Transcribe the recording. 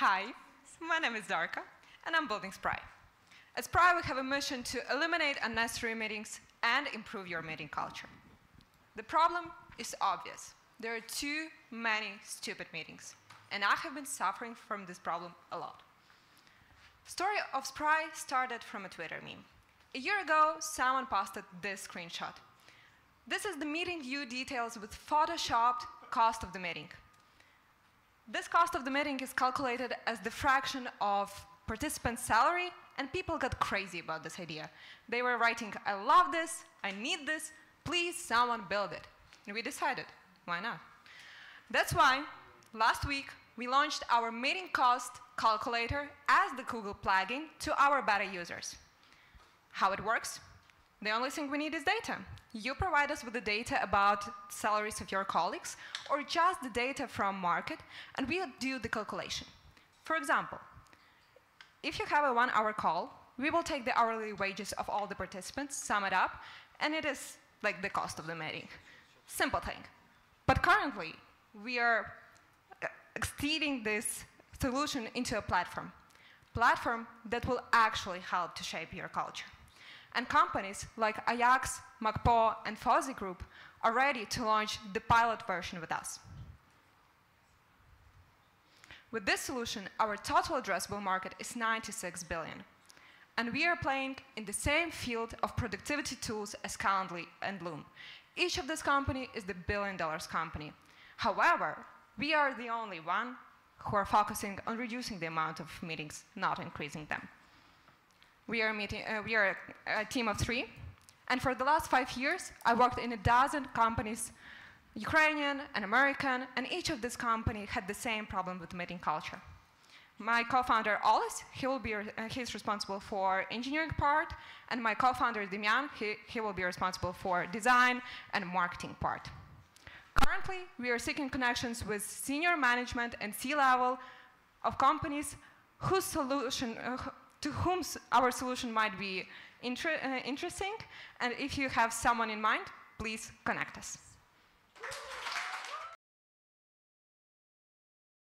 Hi, my name is Darka, and I'm building Spry. At Spry, we have a mission to eliminate unnecessary meetings and improve your meeting culture. The problem is obvious. There are too many stupid meetings, and I have been suffering from this problem a lot. Story of Spry started from a Twitter meme. A year ago, someone posted this screenshot. This is the meeting view details with photoshopped cost of the meeting. This cost of the meeting is calculated as the fraction of participants' salary, and people got crazy about this idea. They were writing, I love this, I need this, please someone build it. And we decided, why not? That's why last week we launched our meeting cost calculator as the Google plugin to our beta users. How it works? The only thing we need is data. You provide us with the data about salaries of your colleagues or just the data from market, and we'll do the calculation. For example, if you have a 1-hour call, we will take the hourly wages of all the participants, sum it up, and it is like the cost of the meeting. Simple thing. But currently, we are extending this solution into a platform that will actually help to shape your culture. And companies like Ajax, MacPo, and Fozzy Group are ready to launch the pilot version with us. With this solution, our total addressable market is 96 billion. And we are playing in the same field of productivity tools as Calendly and Loom. Each of these companies is the billion-dollar company. However, we are the only one who are focusing on reducing the amount of meetings, not increasing them. We are a team of 3, and for the last 5 years, I worked in a dozen companies, Ukrainian and American, and each of these companies had the same problem with meeting culture. My co-founder, Olis, he's responsible for engineering part, and my co-founder, Demyan, he will be responsible for design and marketing part. Currently, we are seeking connections with senior management and C-level of companies whose solution, to whom our solution might be interesting, and if you have someone in mind, please connect us.